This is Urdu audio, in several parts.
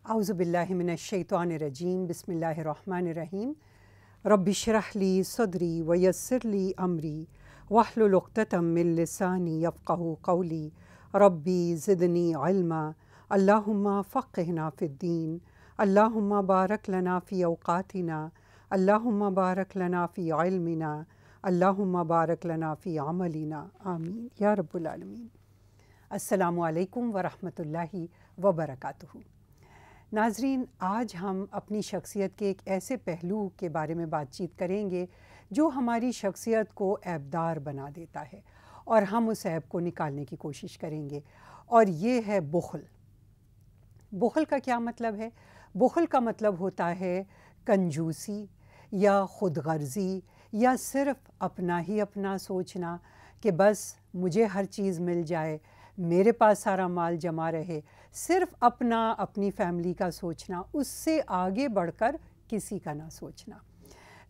اعوذ باللہ من الشیطان الرجیم بسم اللہ الرحمن الرحیم رب اشرح لی صدری ویسر لی امری واحلل عقدۃ من لسانی یفقہوا قولی ربی زدنی علما اللہم فقہنا فی الدین اللہم بارک لنا فی اوقاتنا اللہم بارک لنا فی علمنا اللہم بارک لنا فی عملنا آمین یا رب العالمین۔ السلام علیکم ورحمۃ اللہ وبرکاتہ۔ ناظرین، آج ہم اپنی شخصیت کے ایک ایسے پہلو کے بارے میں بات چیت کریں گے جو ہماری شخصیت کو عیبدار بنا دیتا ہے اور ہم اس عیب کو نکالنے کی کوشش کریں گے، اور یہ ہے بخل۔ بخل کا کیا مطلب ہے؟ بخل کا مطلب ہوتا ہے کنجوسی یا خود غرضی یا صرف اپنا ہی اپنا سوچنا کہ بس مجھے ہر چیز مل جائے، میرے پاس سارا مال جمع رہے، صرف اپنی فیملی کا سوچنا، اس سے آگے بڑھ کر کسی کا نہ سوچنا۔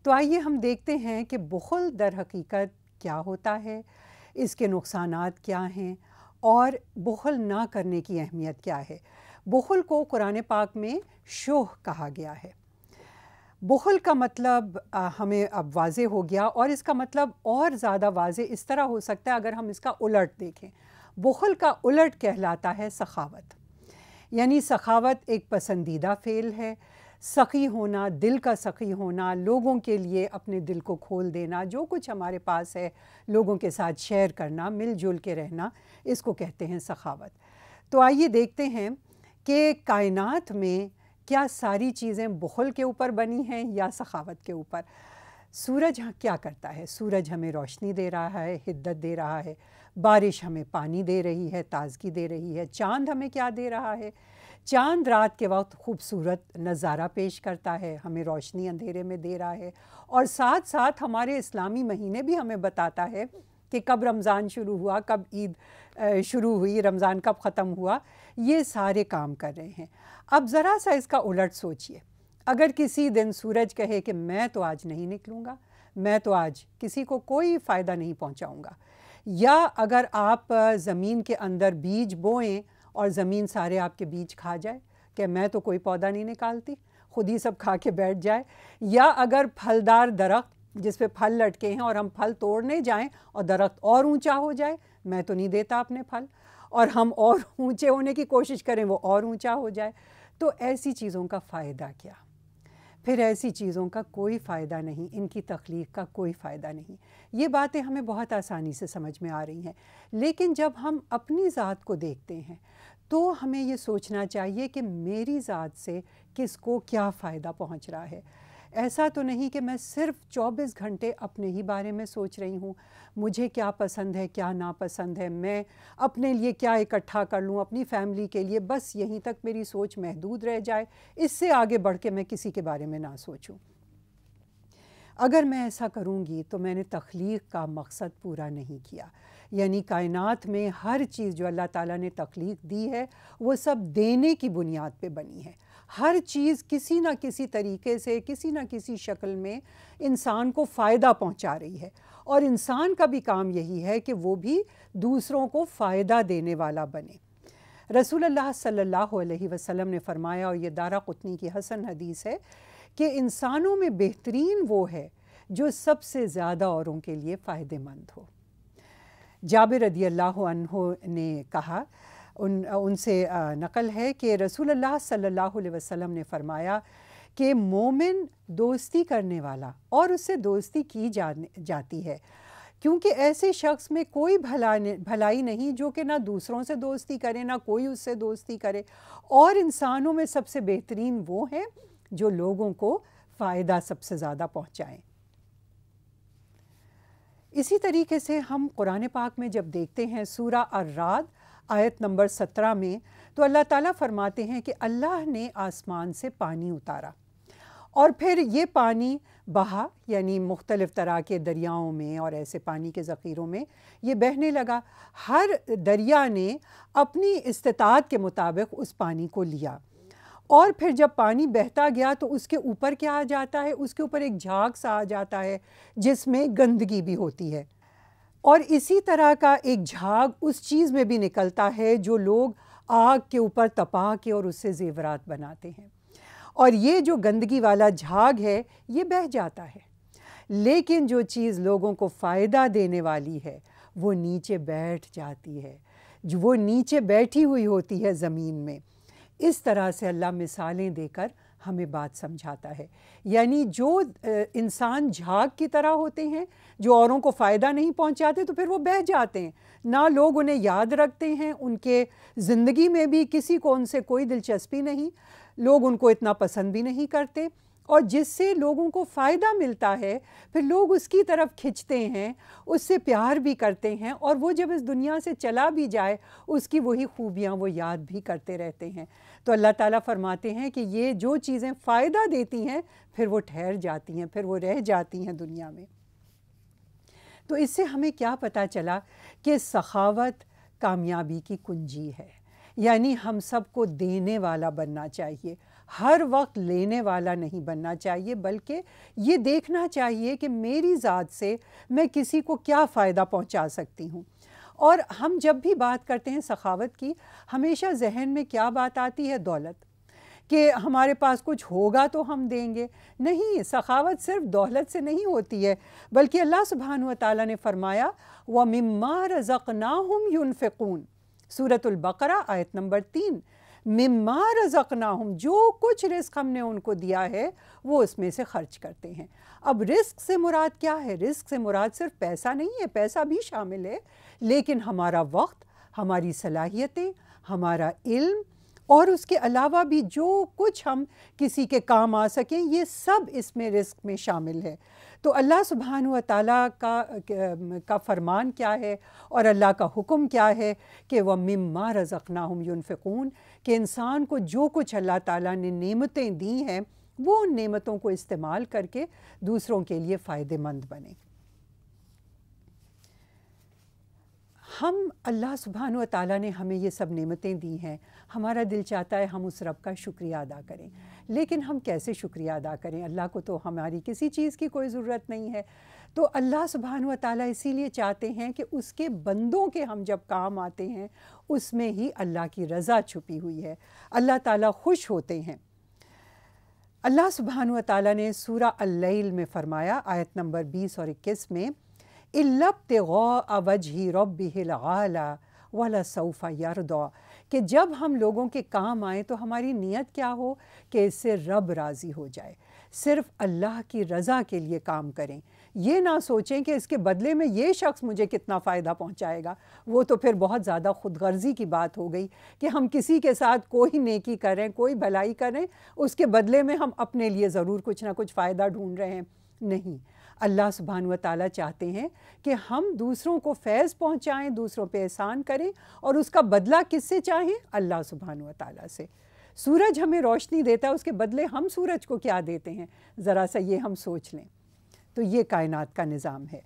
تو آئیے ہم دیکھتے ہیں کہ بخل در حقیقت کیا ہوتا ہے، اس کے نقصانات کیا ہیں اور بخل نہ کرنے کی اہمیت کیا ہے۔ بخل کو قرآن پاک میں شح کہا گیا ہے۔ بخل کا مطلب ہمیں اب واضح ہو گیا، اور اس کا مطلب اور زیادہ واضح اس طرح ہو سکتا ہے اگر ہم اس کا الٹ دیکھیں۔ بخل کا الٹ کہلاتا ہے سخاوت، یعنی سخاوت ایک پسندیدہ فعل ہے۔ سخی ہونا، دل کا سخی ہونا، لوگوں کے لیے اپنے دل کو کھول دینا، جو کچھ ہمارے پاس ہے لوگوں کے ساتھ شیئر کرنا، مل جل کے رہنا، اس کو کہتے ہیں سخاوت۔ تو آئیے دیکھتے ہیں کہ کائنات میں کیا ساری چیزیں بخل کے اوپر بنی ہیں یا سخاوت کے اوپر۔ سورج کیا کرتا ہے؟ سورج ہمیں روشنی دے رہا ہے، حدت دے رہا ہے۔ بارش ہمیں پانی دے رہی ہے، تازگی دے رہی ہے۔ چاند ہمیں کیا دے رہا ہے؟ چاند رات کے وقت خوبصورت نظارہ پیش کرتا ہے، ہمیں روشنی اندھیرے میں دے رہا ہے، اور ساتھ ساتھ ہمارے اسلامی مہینے بھی ہمیں بتاتا ہے کہ کب رمضان شروع ہوا، کب عید شروع ہوئی، رمضان کب ختم ہوا، یہ سارے کام کر رہے ہیں۔ اب ذرا سا اس کا الٹ سوچئے، اگر کسی دن سورج کہے کہ میں تو آج نہیں نکلوں گا، میں تو آج کسی کو کوئی فائدہ نہیں پہنچاؤں گا، یا اگر آپ زمین کے اندر بیج بوئیں اور زمین سارے آپ کے بیج کھا جائے کہ میں تو کوئی پودا نہیں نکالتی، خود ہی سب کھا کے بیٹھ جائے، یا اگر پھلدار درخت جس پہ پھل لٹکے ہیں اور ہم پھل توڑنے جائیں اور درخت اور اونچا ہو جائے، میں تو نہیں دیتا اپنے پھل، اور ہم اور اونچے ہونے کی کوشش کریں وہ اور اونچا ہو جائے، تو ایسی چیزوں کا فائدہ کیا؟ پھر ایسی چیزوں کا کوئی فائدہ نہیں، ان کی تخلیق کا کوئی فائدہ نہیں۔ یہ باتیں ہمیں بہت آسانی سے سمجھ میں آ رہی ہیں، لیکن جب ہم اپنی ذات کو دیکھتے ہیں تو ہمیں یہ سوچنا چاہیے کہ میری ذات سے کس کو کیا فائدہ پہنچ رہا ہے۔ ایسا تو نہیں کہ میں صرف 24 گھنٹے اپنے ہی بارے میں سوچ رہی ہوں، مجھے کیا پسند ہے کیا ناپسند ہے، میں اپنے لیے کیا اکٹھا کر لوں، اپنی فیملی کے لیے، بس یہیں تک میری سوچ محدود رہ جائے، اس سے آگے بڑھ کے میں کسی کے بارے میں نہ سوچوں۔ اگر میں ایسا کروں گی تو میں نے تخلیق کا مقصد پورا نہیں کیا، یعنی کائنات میں ہر چیز جو اللہ تعالیٰ نے تخلیق دی ہے وہ سب دینے کی بنیاد پہ بنی ہے۔ ہر چیز کسی نہ کسی طریقے سے، کسی نہ کسی شکل میں انسان کو فائدہ پہنچا رہی ہے، اور انسان کا بھی کام یہی ہے کہ وہ بھی دوسروں کو فائدہ دینے والا بنے۔ رسول اللہ صلی اللہ علیہ وسلم نے فرمایا، اور یہ دارقطنی کی حسن حدیث ہے، کہ انسانوں میں بہترین وہ ہے جو سب سے زیادہ اوروں کے لیے فائدہ مند ہو۔ جابر رضی اللہ عنہ نے کہا، ان سے نقل ہے کہ رسول اللہ صلی اللہ علیہ وسلم نے فرمایا کہ مومن دوستی کرنے والا، اور اس سے دوستی کی جاتی ہے، کیونکہ ایسے شخص میں کوئی بھلائی نہیں جو کہ نہ دوسروں سے دوستی کرے نہ کوئی اس سے دوستی کرے، اور انسانوں میں سب سے بہترین وہ ہیں جو لوگوں کو فائدہ سب سے زیادہ پہنچائیں۔ اسی طریقے سے ہم قرآن پاک میں جب دیکھتے ہیں سورہ الرعد آیت نمبر 17 میں، تو اللہ تعالیٰ فرماتے ہیں کہ اللہ نے آسمان سے پانی اتارا، اور پھر یہ پانی بہا، یعنی مختلف طرح کے دریاؤں میں اور ایسے پانی کے ذخیروں میں یہ بہنے لگا۔ ہر دریا نے اپنی استطاعت کے مطابق اس پانی کو لیا، اور پھر جب پانی بہتا گیا تو اس کے اوپر کیا آ جاتا ہے؟ اس کے اوپر ایک جھاگ سا آ جاتا ہے جس میں گندگی بھی ہوتی ہے، اور اسی طرح کا ایک جھاگ اس چیز میں بھی نکلتا ہے جو لوگ آگ کے اوپر تپا کے اور اس سے زیورات بناتے ہیں، اور یہ جو گندگی والا جھاگ ہے یہ بہہ جاتا ہے، لیکن جو چیز لوگوں کو فائدہ دینے والی ہے وہ نیچے بیٹھ جاتی ہے، جو وہ نیچے بیٹھی ہوئی ہوتی ہے زمین میں۔ اس طرح سے اللہ مثالیں دے کر ہمیں بات سمجھاتا ہے، یعنی جو انسان جھاگ کی طرح ہوتے ہیں جو اوروں کو فائدہ نہیں پہنچاتے تو پھر وہ بہہ جاتے ہیں، نہ لوگ انہیں یاد رکھتے ہیں، ان کے زندگی میں بھی کسی کو ان سے کوئی دلچسپی نہیں، لوگ ان کو اتنا پسند بھی نہیں کرتے، اور جس سے لوگوں کو فائدہ ملتا ہے پھر لوگ اس کی طرف کھنچتے ہیں، اس سے پیار بھی کرتے ہیں، اور وہ جب اس دنیا سے چلا بھی جائے اس کی وہی خوبیاں وہ یاد بھی کرتے رہتے ہیں۔ تو اللہ تعالیٰ فرماتے ہیں کہ یہ جو چیزیں فائدہ دیتی ہیں پھر وہ ٹھہر جاتی ہیں، پھر وہ رہ جاتی ہیں دنیا میں۔ تو اس سے ہمیں کیا پتہ چلا کہ سخاوت کامیابی کی کنجی ہے، یعنی ہم سب کو دینے والا بننا چاہیے، ہر وقت لینے والا نہیں بننا چاہیے، بلکہ یہ دیکھنا چاہیے کہ میری ذات سے میں کسی کو کیا فائدہ پہنچا سکتی ہوں۔ اور ہم جب بھی بات کرتے ہیں سخاوت کی، ہمیشہ ذہن میں کیا بات آتی ہے؟ دولت، کہ ہمارے پاس کچھ ہوگا تو ہم دیں گے۔ نہیں، سخاوت صرف دولت سے نہیں ہوتی ہے، بلکہ اللہ سبحانہ وتعالیٰ نے فرمایا وَمِمَّا رَزَقْنَاهُمْ يُنْفِقُونَ، سورۃ البقرہ آیت نمبر 3، مما رزقناہم، جو کچھ رزق ہم نے ان کو دیا ہے وہ اس میں سے خرچ کرتے ہیں۔ اب رزق سے مراد کیا ہے؟ رزق سے مراد صرف پیسہ نہیں ہے، پیسہ بھی شامل ہے، لیکن ہمارا وقت، ہماری صلاحیتیں، ہمارا علم، اور اس کے علاوہ بھی جو کچھ ہم کسی کے کام آ سکیں، یہ سب اس میں رزق میں شامل ہے۔ تو اللہ سبحانہ وتعالیٰ کا فرمان کیا ہے اور اللہ کا حکم کیا ہے کہ وَمِمَّا رَزَقْنَاهُمْ يُنْفِقُونَ، کہ انسان کو جو کچھ اللہ تعالیٰ نے نعمتیں دی ہیں وہ ان نعمتوں کو استعمال کر کے دوسروں کے لیے فائدہ مند بنے۔ ہم اللہ سبحانہ وتعالیٰ نے ہمیں یہ سب نعمتیں دی ہیں، ہمارا دل چاہتا ہے ہم اس رب کا شکریہ ادا کریں، لیکن ہم کیسے شکریہ ادا کریں؟ اللہ کو تو ہماری کسی چیز کی کوئی ضرورت نہیں ہے۔ تو اللہ سبحانہ وتعالیٰ اسی لیے چاہتے ہیں کہ اس کے بندوں کے ہم جب کام آتے ہیں اس میں ہی اللہ کی رضا چھپی ہوئی ہے، اللہ تعالیٰ خوش ہوتے ہیں۔ اللہ سبحانہ وتعالیٰ نے سورہ اللیل میں فرمایا آیت نمبر 20 اور 21 میں إِلَّا ابْتِغَاءَ وَجْهِ رَبِّهِ الْأَعْلَىٰ وَلَسَوْفَ يَرْضَىٰ، کہ جب ہم لوگوں کے کام آئیں تو ہماری نیت کیا ہو کہ اس سے رب راضی ہو جائے، صرف اللہ کی رضا کے لیے کام کریں، یہ نہ سوچیں کہ اس کے بدلے میں یہ شخص مجھے کتنا فائدہ پہنچائے گا، وہ تو پھر بہت زیادہ خود غرضی کی بات ہو گئی کہ ہم کسی کے ساتھ کوئی نیکی کریں، کوئی بھلائی کریں، اس کے بدلے میں ہم اپنے لیے ضرور کچھ نہ کچھ فائدہ ڈھونڈ رہے ہیں۔ نہیں، اللہ سبحانہ وتعالیٰ چاہتے ہیں کہ ہم دوسروں کو فیض پہنچائیں، دوسروں پہ احسان کریں، اور اس کا بدلہ کس سے چاہیں؟ اللہ سبحانہ وتعالیٰ سے۔ سورج ہمیں روشنی دیتا ہے، اس کے بدلے ہم سورج کو کیا دیتے ہیں؟ ذرا سا یہ ہم سوچ لیں۔ تو یہ کائنات کا نظام ہے۔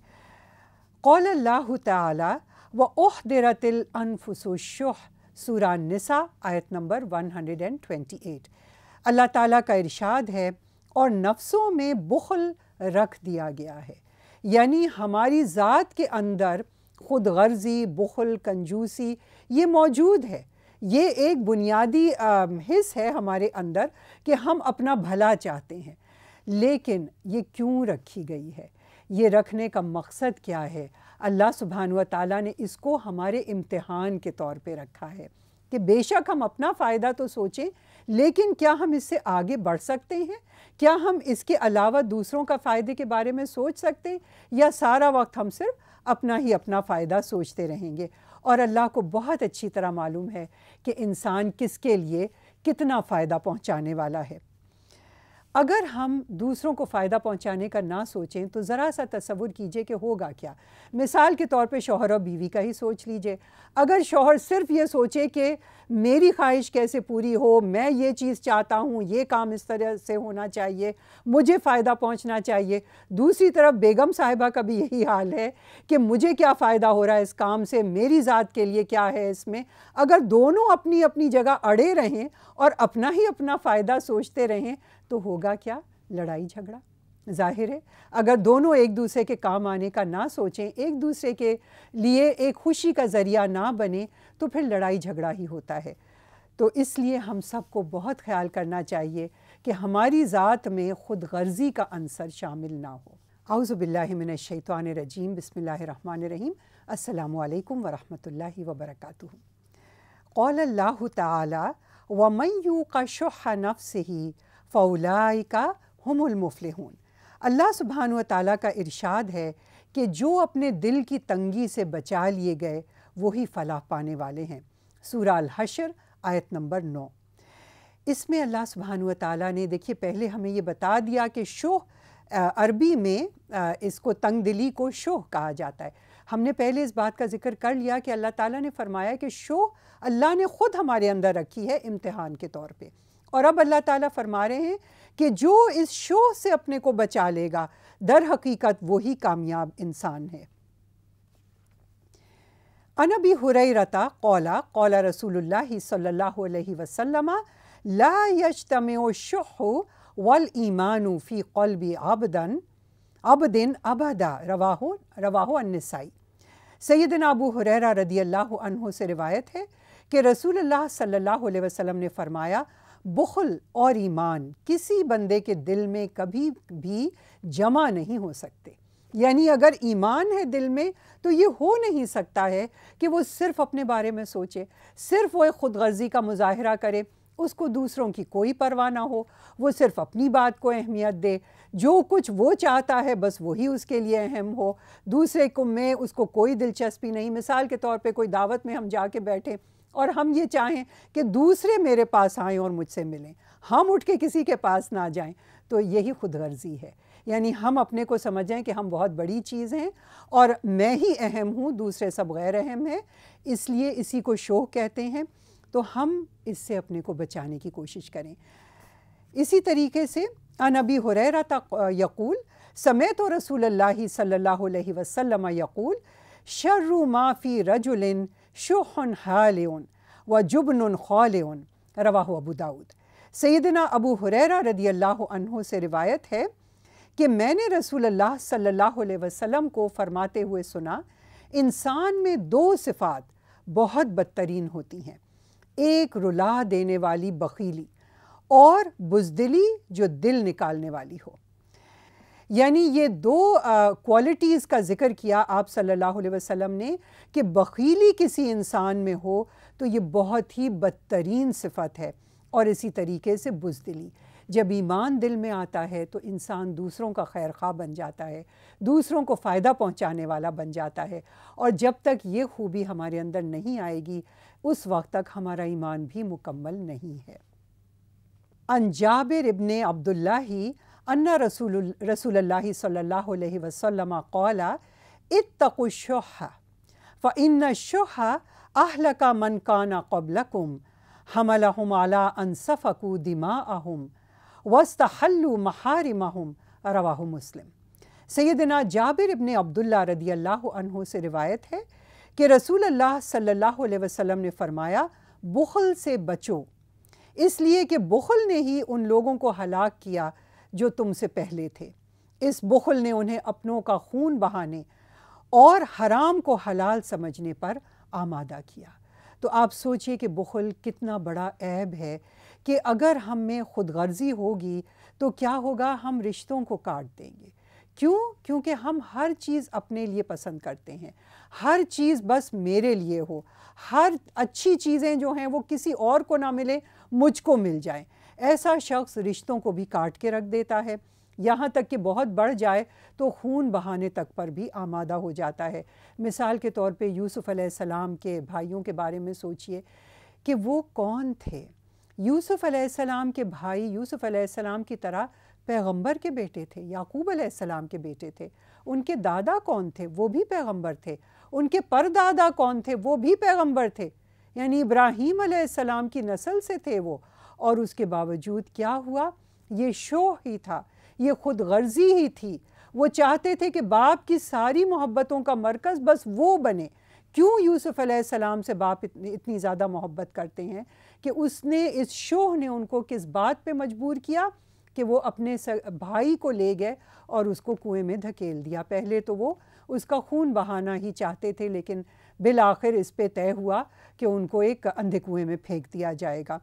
قول اللہ تعالی وَأُحْضِرَتِ الْأَنفُسُ الشُّحَّ، سورہ النساء آیت نمبر 128۔ اللہ تعالیٰ کا ارشاد ہے اور نفسوں میں بخل رکھ دیا گیا ہے، یعنی ہماری ذات کے اندر خود غرضی، بخل، کنجوسی یہ موجود ہے، یہ ایک بنیادی حص ہے ہمارے اندر کہ ہم اپنا بھلا چاہتے ہیں، لیکن یہ کیوں رکھی گئی ہے؟ یہ رکھنے کا مقصد کیا ہے؟ اللہ سبحانہ وتعالیٰ نے اس کو ہمارے امتحان کے طور پہ رکھا ہے کہ بے شک ہم اپنا فائدہ تو سوچیں، لیکن کیا ہم اس سے آگے بڑھ سکتے ہیں؟ کیا ہم اس کے علاوہ دوسروں کا فائدے کے بارے میں سوچ سکتے ہیں، یا سارا وقت ہم صرف اپنا فائدہ سوچتے رہیں گے؟ اور اللہ کو بہت اچھی طرح معلوم ہے کہ انسان کس کے لیے کتنا فائدہ پہنچانے والا ہے۔ اگر ہم دوسروں کو فائدہ پہنچانے کا نہ سوچیں تو ذرا سا تصور کیجئے کہ ہوگا کیا۔ مثال کے طور پہ شوہر اور بیوی کا ہی سوچ لیجئے۔ اگر شوہر صرف یہ سوچے کہ میری خواہش کیسے پوری ہو، میں یہ چیز چاہتا ہوں، یہ کام اس طرح سے ہونا چاہیے، مجھے فائدہ پہنچنا چاہیے، دوسری طرف بیگم صاحبہ کا بھی یہی حال ہے کہ مجھے کیا فائدہ ہو رہا ہے اس کام سے، میری ذات کے لیے کیا ہے اس میں، اگر دونوں اپنی اپنی جگہ اڑے رہیں اور اپنا فائدہ سوچتے رہیں تو ہوگا کیا؟ لڑائی جھگڑا۔ ظاہر ہے اگر دونوں ایک دوسرے کے کام آنے کا نہ سوچیں، ایک دوسرے کے لیے ایک خوشی کا ذریعہ نہ بنے، تو پھر لڑائی جھگڑا ہی ہوتا ہے۔ تو اس لیے ہم سب کو بہت خیال کرنا چاہیے کہ ہماری ذات میں خود غرضی کا عنصر شامل نہ ہو۔ اعوذ باللہ من الشیطان الرجیم، بسم اللہ الرحمن الرحیم۔ السلام علیکم ورحمۃ اللہ وبرکاتہ۔ قال اللہ تعالی وَمَن یوق شح نفسہ فاولئک ھم المفلحون۔ اللہ سبحانہ و تعالیٰ کا ارشاد ہے کہ جو اپنے دل کی تنگی سے بچا لیے گئے وہی فلاح پانے والے ہیں۔ سورہ الحشر آیت نمبر 9۔ اس میں اللہ سبحانہ و تعالیٰ نے دیکھیے پہلے ہمیں یہ بتا دیا کہ شح عربی میں اس کو تنگ دلی کو شح کہا جاتا ہے۔ ہم نے پہلے اس بات کا ذکر کر لیا کہ اللہ تعالیٰ نے فرمایا کہ شح اللہ نے خود ہمارے اندر رکھی ہے امتحان کے طور پہ، اور اب اللہ تعالیٰ فرما رہے ہیں کہ جو اس شح سے اپنے کو بچا لے گا در حقیقت وہی کامیاب انسان ہے۔ عن ابی ہریرۃ قال قال رسول اللہ صلی اللہ علیہ وسلم لا یجتمع الشح والایمان فی قلب عبد ابدا، رواہ النسائی۔ سیدنا ابو ہریرہ رضی اللہ عنہ سے روایت ہے کہ رسول اللہ صلی اللہ علیہ وسلم نے فرمایا بخل اور ایمان کسی بندے کے دل میں کبھی بھی جمع نہیں ہو سکتے۔ یعنی اگر ایمان ہے دل میں تو یہ ہو نہیں سکتا ہے کہ وہ صرف اپنے بارے میں سوچے، صرف وہ خود غرضی کا مظاہرہ کرے، اس کو دوسروں کی کوئی پرواہ نہ ہو، وہ صرف اپنی بات کو اہمیت دے، جو کچھ وہ چاہتا ہے بس وہی اس کے لیے اہم ہو، دوسرے کو میں اس کو کوئی دلچسپی نہیں۔ مثال کے طور پہ کوئی دعوت میں ہم جا کے بیٹھیں اور ہم یہ چاہیں کہ دوسرے میرے پاس آئیں اور مجھ سے ملیں، ہم اٹھ کے کسی کے پاس نہ جائیں، تو یہی خود غرضی ہے۔ یعنی ہم اپنے کو سمجھیں کہ ہم بہت بڑی چیز ہیں اور میں ہی اہم ہوں، دوسرے سب غیر اہم ہیں، اس لیے اسی کو شوق کہتے ہیں۔ تو ہم اس سے اپنے کو بچانے کی کوشش کریں۔ اسی طریقے سے عن ابی ہریرۃ یقول سمعت رسول اللہ صلی اللہ علیہ وسلم یقول شر ما فی رجل شح حالع وجبن خالع، رواہ ابو داؤد۔ سیدنا ابو ہریرہ رضی اللہ عنہ سے روایت ہے کہ میں نے رسول اللہ صلی اللہ علیہ وسلم کو فرماتے ہوئے سنا انسان میں دو صفات بہت بدترین ہوتی ہیں، ایک رلا دینے والی بخیلی اور بزدلی جو دل نکالنے والی ہو۔ یعنی یہ دو کوالٹیز کا ذکر کیا آپ صلی اللہ علیہ وسلم نے کہ بخیلی کسی انسان میں ہو تو یہ بہت ہی بدترین صفت ہے، اور اسی طریقے سے بزدلی۔ جب ایمان دل میں آتا ہے تو انسان دوسروں کا خیر خواہ بن جاتا ہے، دوسروں کو فائدہ پہنچانے والا بن جاتا ہے، اور جب تک یہ خوبی ہمارے اندر نہیں آئے گی اس وقت تک ہمارا ایمان بھی مکمل نہیں ہے۔ عن جابر ابن عبداللہ ان رسول اللہ صلی اللہ علیہ وسلم قال اتقوا الشح فإن الشح أهلك من كان قبلكم حملهم على أن سفكوا دماءهم واستحلوا محارمهم، رواہ مسلم۔ سیدنا جابر ابن عبداللہ رضی اللہ عنہ سے روایت ہے کہ رسول اللہ صلی اللہ علیہ وسلم نے فرمایا بخل سے بچو، اس لیے کہ بخل نے ہی ان لوگوں کو ہلاک کیا جو تم سے پہلے تھے۔ اس بخل نے انہیں اپنوں کا خون بہانے اور حرام کو حلال سمجھنے پر آمادہ کیا۔ تو آپ سوچئے کہ بخل کتنا بڑا عیب ہے کہ اگر ہم میں خود غرضی ہوگی تو کیا ہوگا، ہم رشتوں کو کاٹ دیں گے۔ کیوں؟ کیونکہ ہم ہر چیز اپنے لیے پسند کرتے ہیں، ہر چیز بس میرے لیے ہو، ہر اچھی چیزیں جو ہیں وہ کسی اور کو نہ ملے، مجھ کو مل جائیں۔ ایسا شخص رشتوں کو بھی کاٹ کے رکھ دیتا ہے، یہاں تک کہ بہت بڑھ جائے تو خون بہانے تک پر بھی آمادہ ہو جاتا ہے۔ مثال کے طور پہ یوسف علیہ السلام کے بھائیوں کے بارے میں سوچئے کہ وہ کون تھے۔ یوسف علیہ السلام کے بھائی یوسف علیہ السلام کی طرح پیغمبر کے بیٹے تھے، یعقوب علیہ السلام کے بیٹے تھے۔ ان کے دادا کون تھے؟ وہ بھی پیغمبر تھے۔ ان کے پردادا کون تھے؟ وہ بھی پیغمبر تھے، یعنی ابراہیم علیہ السلام کی نسل سے تھے وہ، اور اس کے باوجود کیا ہوا؟ یہ شوق ہی تھا، یہ خود غرضی ہی تھی۔ وہ چاہتے تھے کہ باپ کی ساری محبتوں کا مرکز بس وہ بنے۔ کیوں یوسف علیہ السلام سے باپ اتنی زیادہ محبت کرتے ہیں کہ اس نے اس شوق نے ان کو کس بات پہ مجبور کیا کہ وہ اپنے بھائی کو لے گئے اور اس کو کنویں میں دھکیل دیا۔ پہلے تو وہ اس کا خون بہانا ہی چاہتے تھے، لیکن بالآخر اس پہ طے ہوا کہ ان کو ایک اندھے کنویں میں پھینک دیا جائے گا۔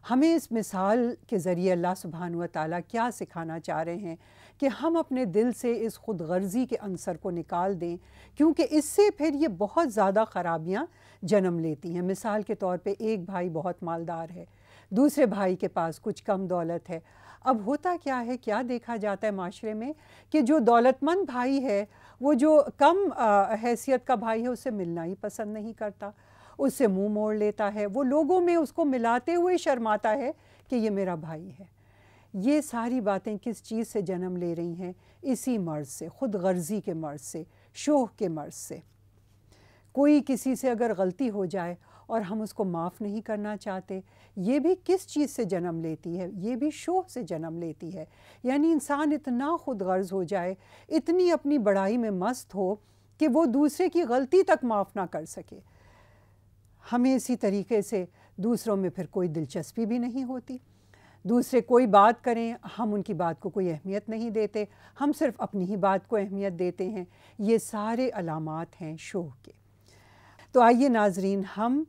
ہمیں اس مثال کے ذریعے اللہ سبحانہ و تعالیٰ کیا سکھانا چاہ رہے ہیں کہ ہم اپنے دل سے اس خود غرضی کے عنصر کو نکال دیں، کیونکہ اس سے پھر یہ بہت زیادہ خرابیاں جنم لیتی ہیں۔ مثال کے طور پہ ایک بھائی بہت مالدار ہے، دوسرے بھائی کے پاس کچھ کم دولت ہے۔ اب ہوتا کیا ہے، کیا دیکھا جاتا ہے معاشرے میں کہ جو دولت مند بھائی ہے وہ جو کم حیثیت کا بھائی ہے اس سے ملنا ہی پسند نہیں کرتا، اس سے منہ موڑ لیتا ہے، وہ لوگوں میں اس کو ملاتے ہوئے شرماتا ہے کہ یہ میرا بھائی ہے۔ یہ ساری باتیں کس چیز سے جنم لے رہی ہیں؟ اسی مرض سے، خود غرضی کے مرض سے، شوہ کے مرض سے۔ کوئی کسی سے اگر غلطی ہو جائے اور ہم اس کو معاف نہیں کرنا چاہتے، یہ بھی کس چیز سے جنم لیتی ہے؟ یہ بھی شوہ سے جنم لیتی ہے۔ یعنی انسان اتنا خود غرض ہو جائے، اتنی اپنی بڑائی میں مست ہو کہ وہ دوسرے کی غلطی تک معاف نہ کر سکے۔ ہمیں اسی طریقے سے دوسروں میں پھر کوئی دلچسپی بھی نہیں ہوتی۔ دوسرے کوئی بات کریں، ہم ان کی بات کو کوئی اہمیت نہیں دیتے، ہم صرف اپنی ہی بات کو اہمیت دیتے ہیں۔ یہ سارے علامات ہیں شوہ کے۔ تو آئیے ناظرین، ہم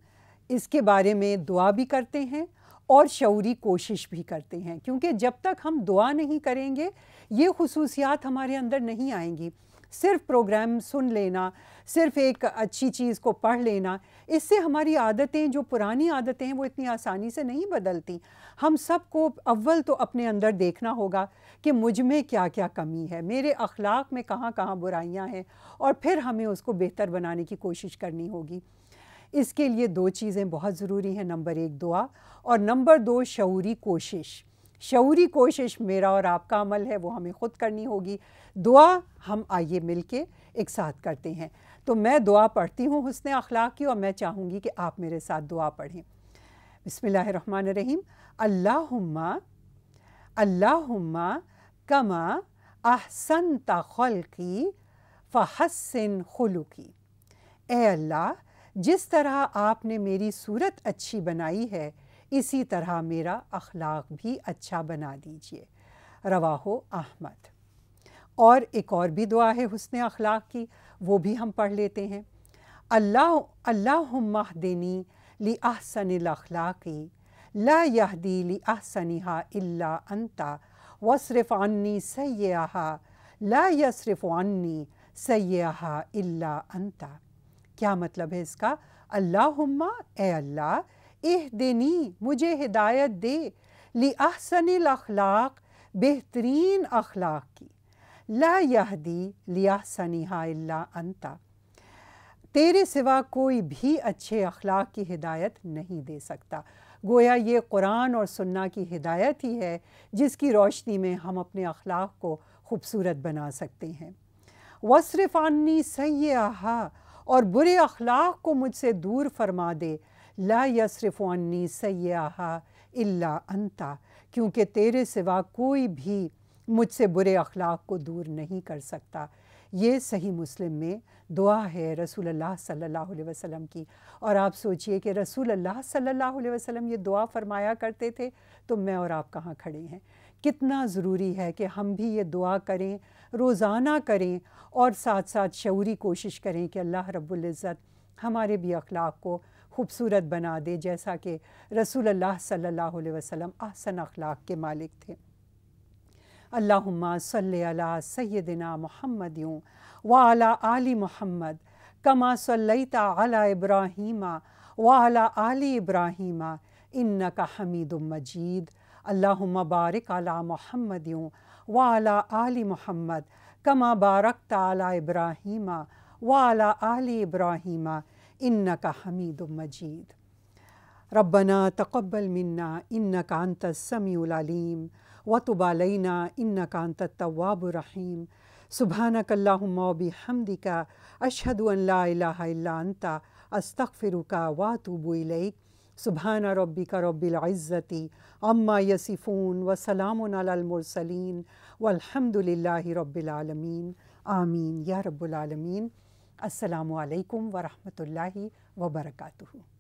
اس کے بارے میں دعا بھی کرتے ہیں اور شعوری کوشش بھی کرتے ہیں، کیونکہ جب تک ہم دعا نہیں کریں گے یہ خصوصیات ہمارے اندر نہیں آئیں گی۔ صرف پروگرام سن لینا، صرف ایک اچھی چیز کو پڑھ لینا، اس سے ہماری عادتیں، جو پرانی عادتیں ہیں، وہ اتنی آسانی سے نہیں بدلتی۔ ہم سب کو اول تو اپنے اندر دیکھنا ہوگا کہ مجھ میں کیا کیا کمی ہے، میرے اخلاق میں کہاں کہاں برائیاں ہیں، اور پھر ہمیں اس کو بہتر بنانے کی کوشش کرنی ہوگی۔ اس کے لیے دو چیزیں بہت ضروری ہیں، نمبر ایک دعا، اور نمبر دو شعوری کوشش۔ شعوری کوشش میرا اور آپ کا عمل ہے، وہ ہمیں خود کرنی ہوگی۔ دعا ہم آئیے مل کے ایک ساتھ کرتے ہیں۔ تو میں دعا پڑھتی ہوں حسن اخلاق کی، اور میں چاہوں گی کہ آپ میرے ساتھ دعا پڑھیں۔ بسم اللہ الرحمن الرحیم۔ اللہم کما احسنت خلقی فحسن خلقی۔ اے اللہ، جس طرح آپ نے میری صورت اچھی بنائی ہے، اسی طرح میرا اخلاق بھی اچھا بنا دیجئے۔ رواہ احمد۔ اور ایک اور بھی دعا ہے حسن اخلاق کی، وہ بھی ہم پڑھ لیتے ہیں۔ اللہم اہدنی لأحسن الاخلاق لا یہدی لأحسنها الا انت واصرف عنی سیئہا لا یصرف عنی سیئہا الا انت۔ کیا مطلب ہے اس کا؟ اللہم، اے اللہ، اہدنی، مجھے ہدایت دے، لأحسن الاخلاق، بہترین اخلاق کی، لا یہدی لأحسنها الا انت، تیرے سوا کوئی بھی اچھے اخلاق کی ہدایت نہیں دے سکتا۔ گویا یہ قرآن اور سنہ کی ہدایت ہی ہے جس کی روشنی میں ہم اپنے اخلاق کو خوبصورت بنا سکتے ہیں۔ وَاصْرِفْ عَنِّي سَيِّئَهَا، اور برے اخلاق کو مجھ سے دور فرما دے۔ لا يَصْرِفُ عَنِّي سَيِّئَهَا إِلَّا أَنْتَ، کیونکہ تیرے سوا کوئی بھی مجھ سے برے اخلاق کو دور نہیں کر سکتا۔ یہ صحیح مسلم میں دعا ہے رسول اللہ صلی اللہ علیہ وسلم کی، اور آپ سوچئے کہ رسول اللہ صلی اللہ علیہ وسلم یہ دعا فرمایا کرتے تھے تو میں اور آپ کہاں کھڑے ہیں۔ کتنا ضروری ہے کہ ہم بھی یہ دعا کریں، روزانہ کریں، اور ساتھ ساتھ شعوری کوشش کریں کہ اللہ رب العزت ہمارے بھی اخلاق کو خوبصورت بنا دے، جیسا کہ رسول اللہ صلی اللہ علیہ وسلم احسن اخلاق کے مالک تھے۔ اللہم صلی علی سیدنا محمد وعلی آل محمد کما صلیت علی ابراہیم وعلی آل ابراہیم انک حمید مجید۔ اللہم بارک علی محمد وعلی آل محمد کما بارکت علی ابراہیم وعلی آل ابراہیم انک حمید مجید۔ ربنا تقبل منا انک انت السمیع العلیم وتب علینا انک انت التواب الرحیم۔ سبحانک اللہم وبحمدک اشہد ان لا الہ الا انت استغفرک واتوب الیک۔ سبحان ربک رب العزت عما یصفون وسلام علی المرسلین والحمد للہ رب العالمین۔ آمین یا رب العالمین۔ السلام علیکم ورحمۃ اللہ وبرکاتہ۔